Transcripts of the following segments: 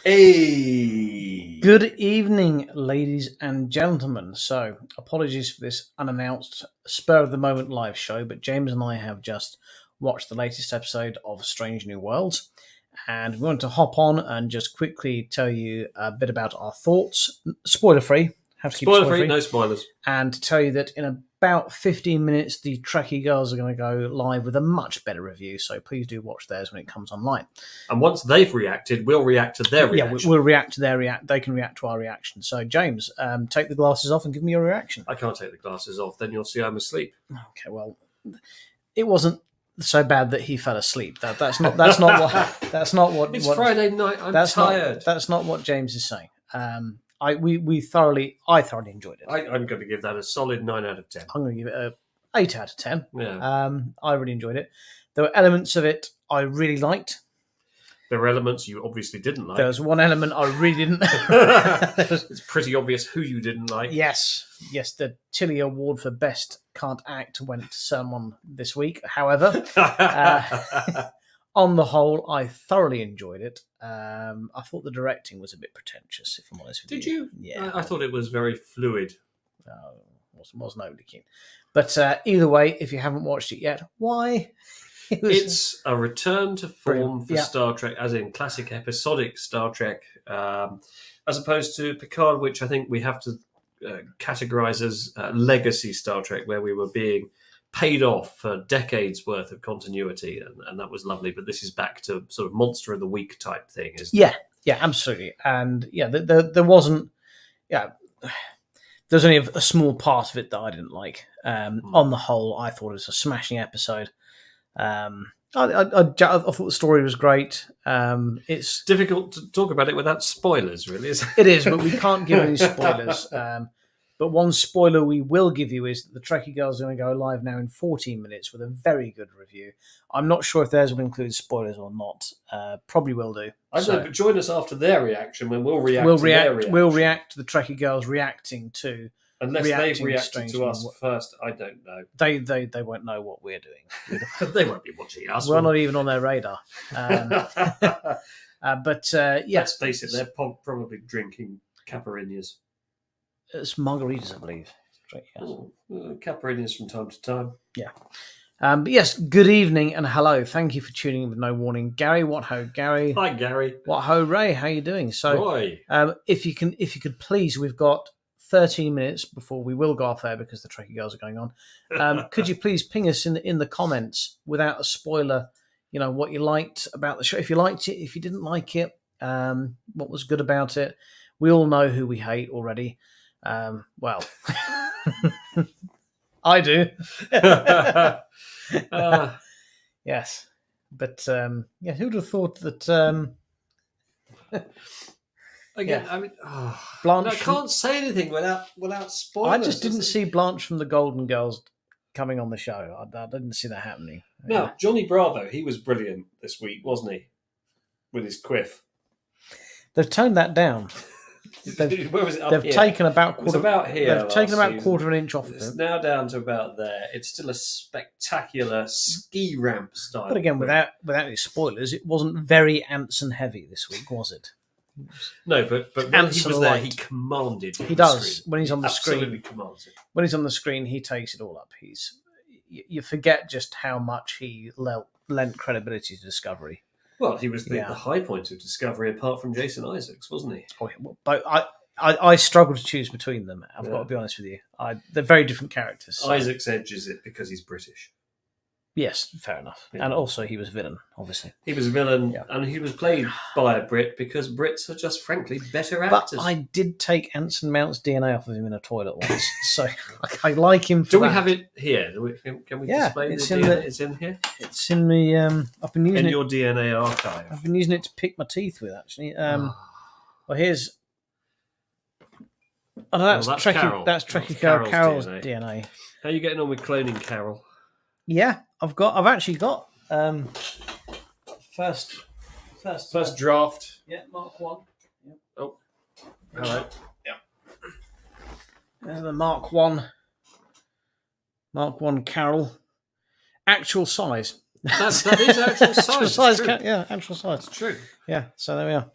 Hey! Good evening, ladies and gentlemen. So, apologies for this unannounced, spur of the moment live show, but James and I have just watched the latest episode of Strange New Worlds, and we want to hop on and just quickly tell you a bit about our thoughts. Spoiler free. Have to keep Spoiler free, no spoilers. And to tell you that in about 15 minutes, the Trekkie girls are going to go live with a much better review. So please do watch theirs when it comes online. And once they've reacted, we'll react to their reaction. Yeah, we'll react to their react. They can react to our reaction. So, James, take the glasses off and give me your reaction. I can't take the glasses off, then you'll see I'm asleep. Okay, well, it wasn't so bad that he fell asleep. That's not what. It's Friday night. I'm tired. That's not what James is saying. I thoroughly enjoyed it. I'm going to give that a solid 9 out of 10. I'm going to give it a 8 out of 10. Yeah. I really enjoyed it. There were elements of it I really liked. There were elements you obviously didn't like. There was one element I really didn't. It's pretty obvious who you didn't like. Yes. The Tilly Award for Best Can't Act went to someone this week. However, on the whole, I thoroughly enjoyed it. I thought the directing was a bit pretentious, if I'm honest with you. Did you? Yeah. I thought it was very fluid. Wasn't overly keen. But either way, if you haven't watched it yet, why? It's a return to form for Yeah. Star Trek, as in classic episodic Star Trek, as opposed to Picard, which I think we have to categorize as legacy Star Trek, where we were being paid off for decades worth of continuity, and that was lovely. But this is back to sort of Monster of the Week type thing, isn't it? Yeah, absolutely. And yeah, there wasn't. Yeah, there's only a small part of it that I didn't like. On the whole, I thought it was a smashing episode. I thought the story was great. It's difficult to talk about it without spoilers, really, isn't it? It is, but we can't give any spoilers. But one spoiler we will give you is that the Trekkie Girls are going to go live now in 14 minutes with a very good review. I'm not sure if theirs will include spoilers or not. Probably will do. I know, but join us after their reaction when we'll react to their reaction. We'll react to the Trekkie Girls reacting to... Unless they've reacted to us first, I don't know. They won't know what we're doing. They won't be watching us. We're not even on their radar. But yeah. Let's face it, they're probably drinking caipirinhas. It's margaritas, I believe. Caipirinhas from time to time. Yeah. But yes, good evening and hello. Thank you for tuning in with no warning. Gary, what ho, Gary? Hi, Gary. What ho, Ray? How you doing? So, if you could please, we've got 13 minutes before we will go off air because the Trekkie Girls are going on. Could you please ping us in the comments without a spoiler? You know what you liked about the show. If you liked it, if you didn't like it, what was good about it? We all know who we hate already. Well, I do. Yes, but yeah, who would have thought that? Again, yeah. I mean, Blanche. I can't say anything without spoilers. I just didn't see Blanche from the Golden Girls coming on the show. I didn't see that happening. No, Johnny Bravo, he was brilliant this week, wasn't he? With his quiff. They've toned that down. Where was it? They've taken about quarter. About here. They've taken about quarter of an inch off of it. It's now down to about there. It's still a spectacular ski ramp style. But again, without any spoilers, it wasn't very Anson heavy this week, was it? No, but when he was there, he commanded. He does when he's on the screen. Absolutely commands it. When he's on the screen, he takes it all up. You forget just how much he lent credibility to Discovery. Well, he was the high point of Discovery, apart from Jason Isaacs, wasn't he? Oh, but I struggle to choose between them. I've got to be honest with you. They're very different characters. So. Isaacs edges it because he's British. Yes, fair enough. Yeah. And also he was a villain, obviously. He was a villain, and he was played by a Brit because Brits are just, frankly, better actors. But I did take Anson Mount's DNA off of him in a toilet once, so I like him for Do that. we have it here? Can we display it's the DNA? It's in here? It's in the... I've been using your DNA archive. I've been using it to pick my teeth with, actually. Well, here's... Oh, no, that's Trekkie. That's Trekkie Carol's DNA. How are you getting on with cloning Carol? Yeah, I've actually got first draft. Yeah, Mark 1. Yep. Oh, hello. Yeah. The Mark 1 Carol. Actual size. That is actual size. Actual size. Yeah, actual size. It's true. Yeah, so there we are.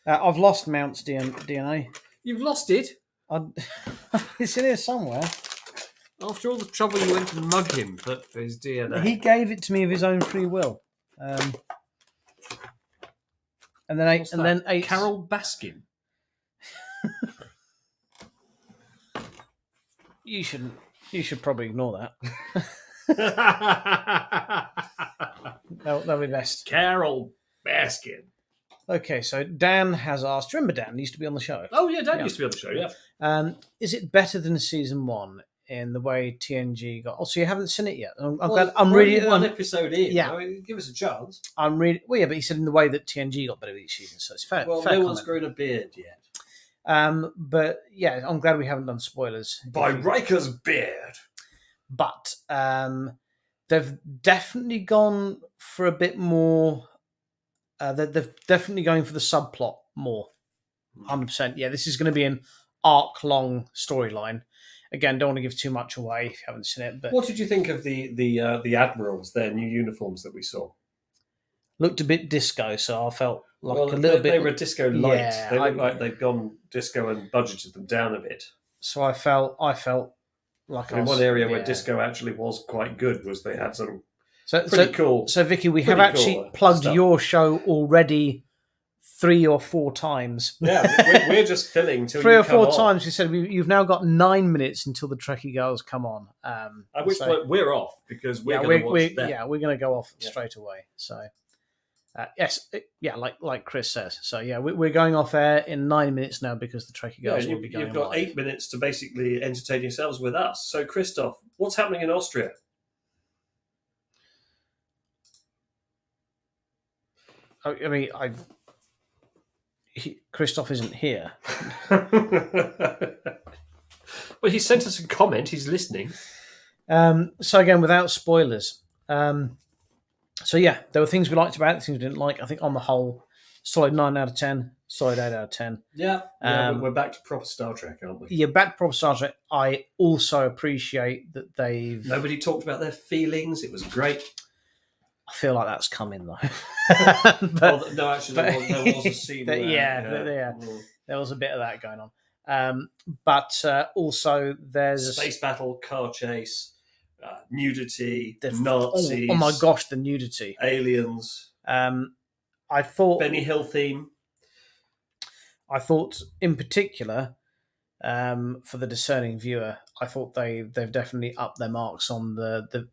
I've lost Mount's DNA. You've lost it? It's in here somewhere. After all the trouble you went to mug him for his DNA. He gave it to me of his own free will. And then ate Carol Baskin. You should probably ignore that. That'll be best. Carol Baskin. Okay, so Dan has asked. Remember Dan used to be on the show? Oh yeah, Dan used to be on the show. Yeah. Is it better than season 1 in the way TNG got? Oh, so you haven't seen it yet? I'm really one episode in. Yeah, I mean, give us a chance. Well, yeah, but he said in the way that TNG got better each season, so it's fair. Well, fair no one's grown a beard yet. But yeah, I'm glad we haven't done spoilers. By Riker's beard. But they've definitely gone for a bit more. They're definitely going for the subplot more. 100%. Yeah, this is going to be an arc-long storyline. Again, don't want to give too much away if you haven't seen it. But what did you think of the admirals, their new uniforms that we saw? Looked a bit disco, so I felt like a little bit. They were disco light. Yeah, they looked like they'd gone disco and budgeted them down a bit. So I felt like one area where disco actually was quite good was they had some pretty cool. So Vicky, we have actually plugged your show already 3 or 4 times. Yeah, we're just filling till 3 you or 4 come times. You said you've now got 9 minutes until the Trekkie girls come on. At which point we're off because we're going to watch them. Yeah, we're going to go off straight away. So yes, like Chris says. So yeah, we're going off air in 9 minutes now because the Trekkie girls will be going. You've got live. 8 minutes to basically entertain yourselves with us. So Christoph, what's happening in Austria? I mean, Christoph isn't here. Well, he sent us a comment. He's listening. So again, without spoilers. So yeah, there were things we liked about it, things we didn't like. I think on the whole, solid 9 out of 10, solid 8 out of 10. Yeah, we're back to proper Star Trek, aren't we? Yeah, back to proper Star Trek. I also appreciate that nobody talked about their feelings. It was great. I feel like that's coming though. No, actually, there was a scene. There was a bit of that going on. But also, there's space battle, car chase, nudity, Nazis. Oh my gosh, the nudity, aliens. I thought Benny Hill theme. I thought, in particular, for the discerning viewer, I thought they've definitely upped their marks on the.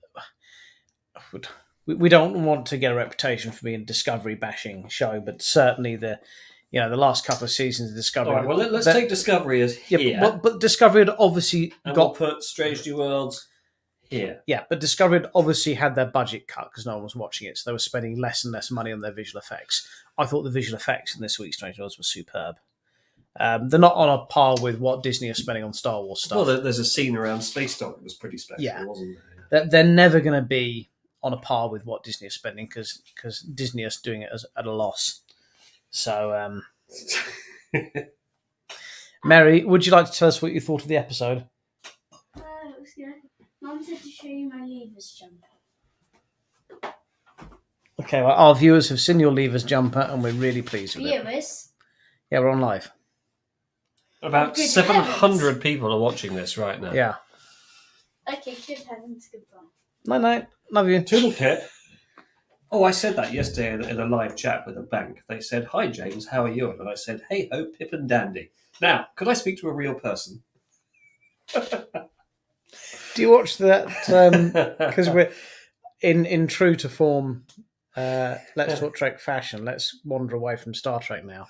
We don't want to get a reputation for being a Discovery bashing show, but certainly the last couple of seasons of Discovery. All right, well, let's take Discovery as here. Yeah, but Discovery had obviously we'll put Strange New Worlds here. Yeah, but Discovery had obviously had their budget cut because no one was watching it, so they were spending less and less money on their visual effects. I thought the visual effects in this week's Strange New Worlds were superb. They're not on a par with what Disney are spending on Star Wars stuff. Well, there's a scene around Space Dock that was pretty special, wasn't there? They're never going to be on a par with what Disney is spending because Disney is doing it at a loss. So, Mary, would you like to tell us what you thought of the episode? Mum said to show you my Levers jumper. Okay, well, our viewers have seen your Levers jumper and we're really pleased with it. Viewers? Yeah, we're on live. About 700 people are watching this right now. Yeah. Okay, good heavens, goodbye. Night, love you. Toodlepip. Oh, I said that yesterday in a live chat with a bank. They said, "Hi, James, how are you?" And I said, "Hey ho, Pip and Dandy." Now, could I speak to a real person? Do you watch that? Because we're in true to form. Let's Talk Trek fashion. Let's wander away from Star Trek now.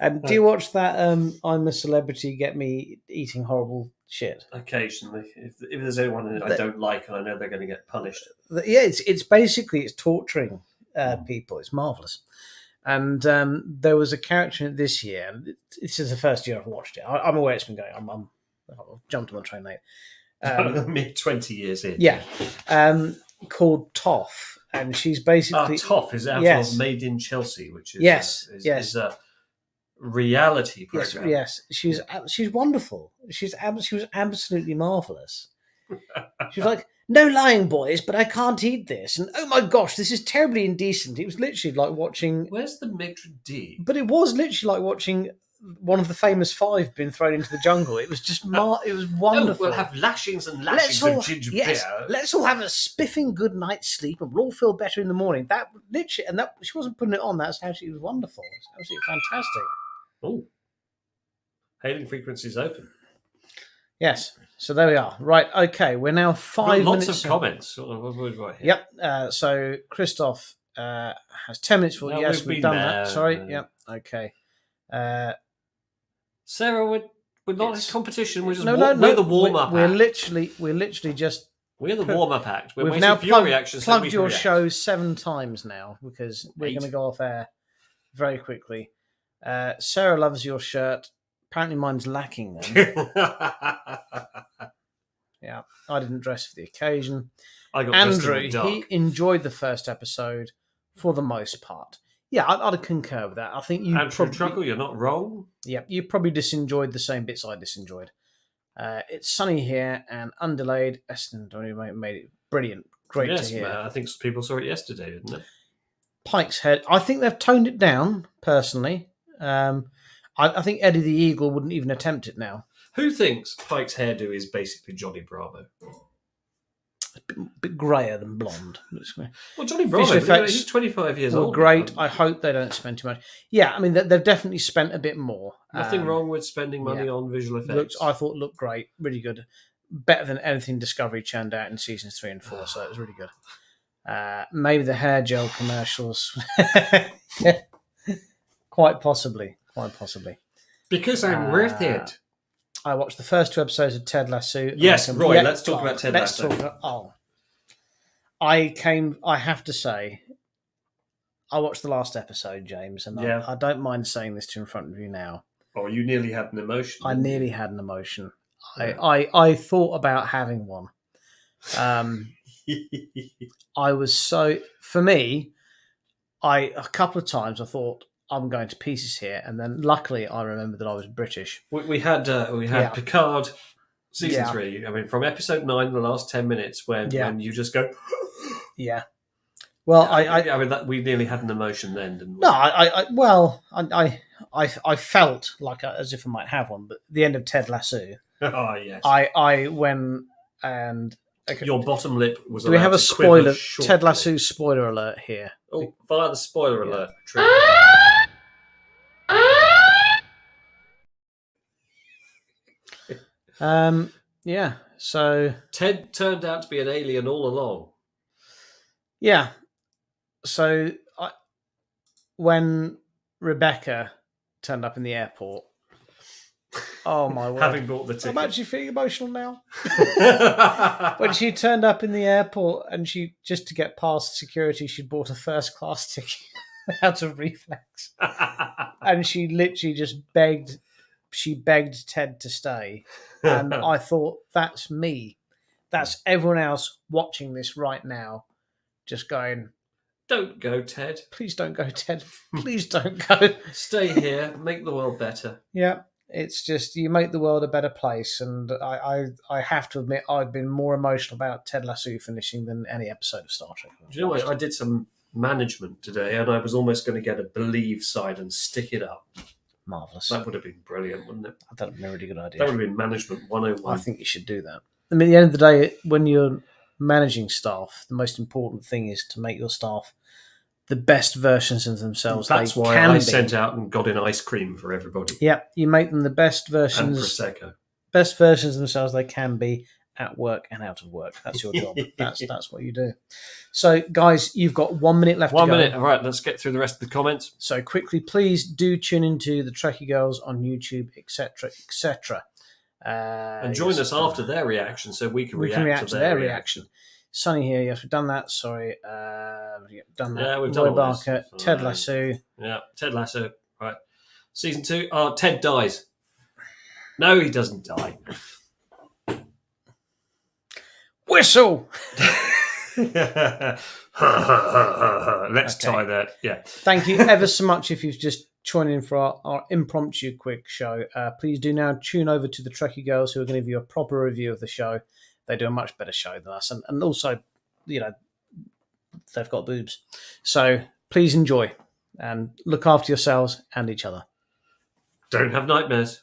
And do you watch that? I'm a Celebrity. Get me eating horrible shit. Occasionally, if there's anyone in it I don't like and I know they're going to get punished. Yeah, it's basically torturing people. It's marvelous. And there was a character in it this year. And this is the first year I've watched it. I'm aware it's been going. I've jumped on the train late. Mid 20 years in. Yeah, called Toff, and she's basically Toff is out of Made in Chelsea, which is is a reality program. Yes, she's wonderful. She was absolutely marvelous. She was like, no lying, boys, but I can't eat this. And oh my gosh, this is terribly indecent. It was literally like watching. Where's the maitre d'? But it was literally like watching one of the famous five being thrown into the jungle. It was just it was wonderful. Oh, we'll have lashings and lashings of ginger beer. Let's all have a spiffing good night's sleep and we'll all feel better in the morning. That literally, and that she wasn't putting it on. That's how she was wonderful. It's absolutely fantastic. Oh, hailing frequencies open. Yes. So there we are. Right. Okay. We're now 5 minutes. Lots of comments. What have we got here? Yep. So Christoph has 10 minutes for. No, yes, we've done that. Sorry. Yep. Okay. Sarah, we're not in competition. We're just we're the warm up. We're literally just. We're the warm up act. We've now plugged your show 7 times now because we're going to go off air very quickly. Sarah loves your shirt. Apparently, mine's lacking then. Yeah, I didn't dress for the occasion. I got Andrew, he enjoyed the first episode for the most part. Yeah, I'd concur with that. I think you Andrew Truckle, you're not wrong. Yeah, you probably disenjoyed the same bits I disenjoyed. It's sunny here and undelayed. Essendon made it brilliant. Great to hear. I think people saw it yesterday, didn't they? Pike's Head. I think they've toned it down, personally. I think Eddie the Eagle wouldn't even attempt it now. Who thinks Pike's hairdo is basically Johnny Bravo? A bit greyer than blonde. Well, Johnny Bravo, he's 25 years old. Great. I hope they don't spend too much. Yeah, I mean, they've definitely spent a bit more. Nothing wrong with spending money on visual effects. I thought looked great. Really good. Better than anything Discovery churned out in seasons 3 and 4, so it was really good. Maybe the hair gel commercials. Quite possibly. Because I'm worth it. I watched the first 2 episodes of Ted Lasso. Yes, Roy, let's talk about Ted Lasso. I have to say, I watched the last episode, James, and I don't mind saying this in front of you now. Oh, you nearly had an emotion. I nearly had an emotion. Yeah. I thought about having one. I was so... For me, a couple of times I thought, I'm going to pieces here, and then luckily I remembered that I was British. We had Picard season 3. I mean, from episode 9, the last 10 minutes, when you just go, yeah. Well, I mean, we nearly had an emotion then, didn't we? No, I felt like as if I might have one, but the end of Ted Lasso. Oh yes. I went and. Okay. Your bottom lip was. Do we have a spoiler? Ted Lasso spoiler alert here. Oh, fire the spoiler alert! Yeah. So Ted turned out to be an alien all along. Yeah. So when Rebecca turned up in the airport, oh my word! Having bought the ticket, I'm actually feeling emotional now. When she turned up in the airport and she just to get past security, she'd bought a first class ticket out of reflex, and she literally just begged. She begged Ted to stay, and I thought, that's me. That's everyone else watching this right now, just going, don't go, Ted. Please don't go, Ted. Please don't go. Stay here. Make the world better. Yeah, it's just, you make the world a better place, and I have to admit, I've been more emotional about Ted Lasso finishing than any episode of Star Trek. Do you know what? I did some management today, and I was almost going to get a Believe side and stick it up. Marvellous. That would have been brilliant, wouldn't it? That would have been a really good idea. That would have been management 101. I think you should do that. I mean, at the end of the day, when you're managing staff, the most important thing is to make your staff the best versions of themselves. That's why I sent out and got in ice cream for everybody. Yeah, you make them the best versions. And Prosecco. Best versions of themselves they can be at work and out of work. That's your job. That's what you do. So, guys, you've got 1 minute left to go. 1 minute. All right, let's get through the rest of the comments. So, quickly, please do tune into the Trekkie Girls on YouTube, etc., etc. And join us after their reaction so we can react to their reaction. Sunny here. Yes, we've done that. Sorry. Done that. Yeah, we've done Roy Barker, Ted Lasso. Yeah, Ted Lasso. Right. Season 2. Oh, Ted dies. No, he doesn't die. Whistle! Let's tie that. Yeah. Thank you ever so much if you've just joined in for our impromptu quick show. Please do now tune over to the Trekkie Girls who are going to give you a proper review of the show. They do a much better show than us, and also, they've got boobs. So please enjoy and look after yourselves and each other. Don't have nightmares.